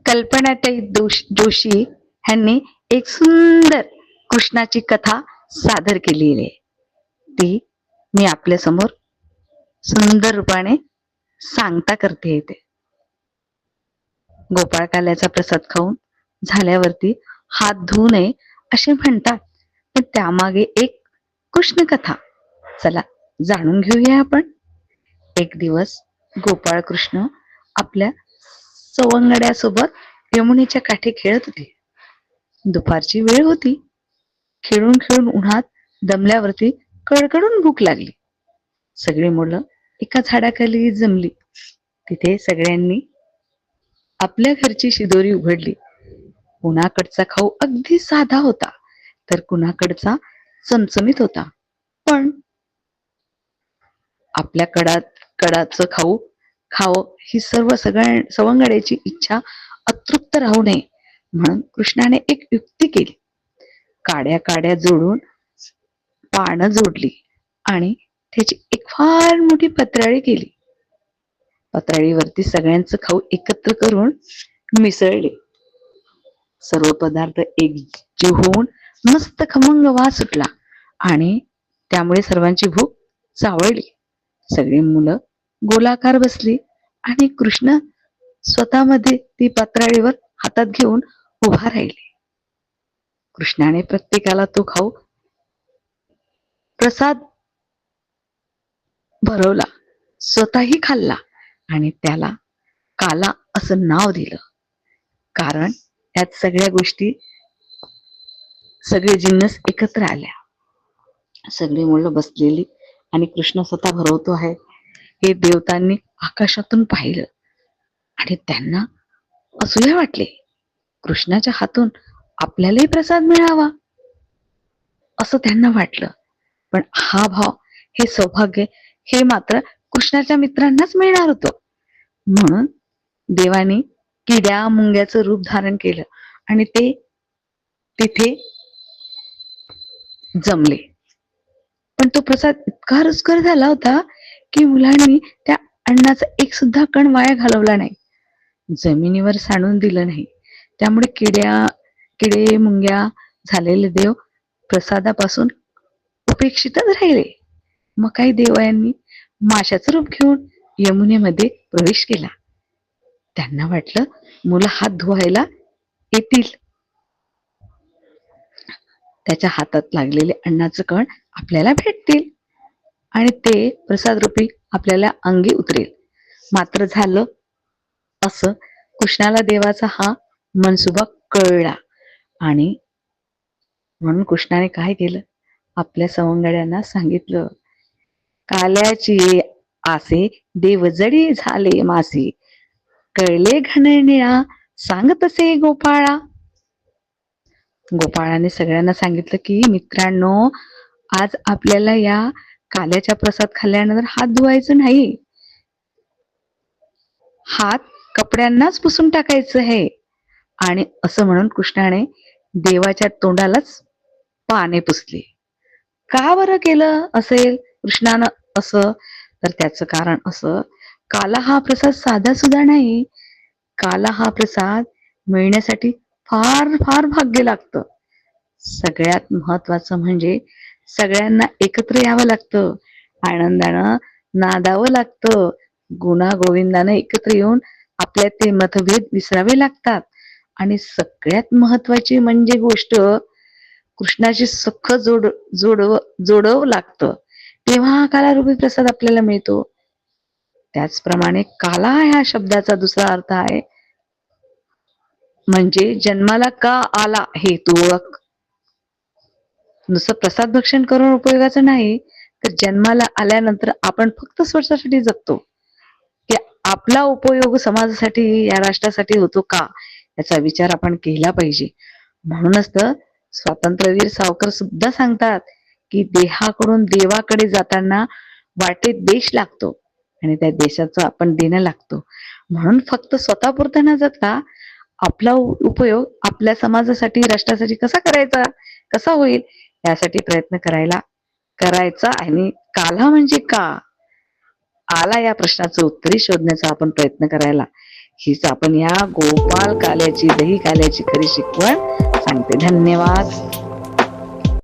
कल्पनाताई जोशी यांनी एक सुंदर कृष्णाची कथा सादर केलेली आहे. ती मी आपल्या समोर सुंदर रूपाने सांगता करते येते. गोपाळकाल्याचा प्रसाद खाऊन झाल्यावरती हात धुवू नये असे म्हणतात, पण त्यामागे एक कृष्ण कथा. चला जाणून घेऊया आपण. एक दिवस गोपाळ कृष्ण आपल्या सवंगड्यासोबत यमुनेच्या काठी खेळत होते. दुपारची वेळ होती. खेळून खेळून उन्हात दमल्यावरती कडकडून भूक लागली. सगळी मुलं एका झाडाखाली जमली. तिथे सगळ्यांनी आपल्या घरची शिदोरी उघडली. कुणाकडचा खाऊ अगदी साधा होता, तर कुणाकडचा चमचमीत होता. पण आपल्या कडाचं खाऊ खावं ही सवंगड्याची इच्छा अतृप्त राहू नये म्हणून कृष्णाने एक युक्ती केली. काड्या काड्या जोडून पानं जोडली आणि त्याची एक फार मोठी पत्राळी केली. पत्राळीवरती सगळ्यांचं खाऊ एकत्र करून मिसळले. सर्व पदार्थ एकजीव होऊन मस्त खमंग वास सुटला आणि त्यामुळे सर्वांची भूक चावळली. सगळी मुलं गोलाकार बसली आणि कृष्ण स्वतःमध्ये ती पत्राळीवर हातात घेऊन उभा राहिले. कृष्णाने प्रत्येकाला तो खाऊ प्रसाद भरवला, स्वतःही खाल्ला आणि त्याला काला असं नाव दिलं. कारण त्यात सगळ्या गोष्टी, सगळे जिन्नस एकत्र आल्या. सगळी मुलं बसलेली आणि कृष्ण स्वतः भरवतो आहे हे देवतांनी आकाशातून पाहिलं आणि त्यांना असूया वाटले. कृष्णाच्या हातून आपल्यालाही प्रसाद मिळावा असं त्यांना वाटलं. पण हा भाव, हे सौभाग्य, हे मात्र कृष्णाच्या मित्रांनाच मिळणार होतं. म्हणून देवानी किड्या मुंग्याचं रूप धारण केलं आणि ते तिथे जमले. पण तो प्रसाद इतका रुचकर झाला होता की मुलांनी त्या अन्नाचा एक सुद्धा कण वाया घालवला नाही, जमिनीवर सांडून दिलं नाही. त्यामुळे किडे मुंग्या झालेले देव प्रसादापासून उपेक्षितच राहिले. मग काही देवांनी माशाचं रूप घेऊन यमुनेमध्ये प्रवेश केला. त्यांना वाटलं मुलं हात धुवायला येतील, त्याच्या हातात लागलेले अन्नाचं कण आपल्याला भेटतील आणि ते प्रसाद रूपी आपल्याला अंगी उतरेल. मात्र झालं असं, कृष्णाला देवाचा हा मनसुबा कळला आणि म्हणून कृष्णाने काय केलं, आपल्या सवंगड्यांना सांगितलं, काल्याची आसे देवजडी झाले मासे, कळले घननिळा सांग तसे गोपाळा. गोपाळाने सगळ्यांना सांगितलं की मित्रांनो, आज आपल्याला या काल्याच्या प्रसाद खाल्ल्यानंतर हात धुवायचं नाही, हात कपड्यांनाच पुसून टाकायचं आहे. आणि असं म्हणून कृष्णाने देवाच्या तोंडालाच पाने पुसली. का बरं केलं असेल कृष्णानं असं? तर त्याचं कारण असं, काला हा प्रसाद साधा सुद्धा नाही. काला हा प्रसाद मिळण्यासाठी फार फार भाग्य लागतं. सगळ्यात महत्वाचं म्हणजे सगळ्यांना एकत्र यावं लागतं, आनंदानं नादावं लागतं, गुणागोविंदानं एकत्र येऊन आपल्यात ते मतभेद विसरावे लागतात. आणि सगळ्यात महत्वाची म्हणजे गोष्ट, कृष्णाची सख जोडव लागतं, तेव्हा हा कालारूपी प्रसाद आपल्याला मिळतो. त्याचप्रमाणे काला ह्या शब्दाचा दुसरा अर्थ आहे म्हणजे जन्माला का आला हे तू ओळख. नुसतं प्रसाद भक्षण करून उपयोगाचं नाही, तर जन्माला आल्यानंतर आपण फक्त स्वतःसाठी जगतो की आपला उपयोग समाजासाठी, या राष्ट्रासाठी होतो का, याचा विचार आपण केला पाहिजे. म्हणूनच तर स्वातंत्र्यवीर सावरकर सुद्धा सांगतात की देहाकडून देवाकडे जाताना वाटेत देश लागतो आणि त्या देशाचं आपण देणं लागतो. म्हणून फक्त स्वतःपुरता न जगता आपला उपयोग आपल्या समाजासाठी, राष्ट्रासाठी कसा करायचा, कसा होईल, यासाठी प्रयत्न करायचा. आणि काला म्हणजे का आला, या प्रश्नाचं उत्तरही शोधण्याचा आपण प्रयत्न करायला. हीच आपण या गोपाल काल्याची दही काल्याची खरी शिकवण सांगते. धन्यवाद.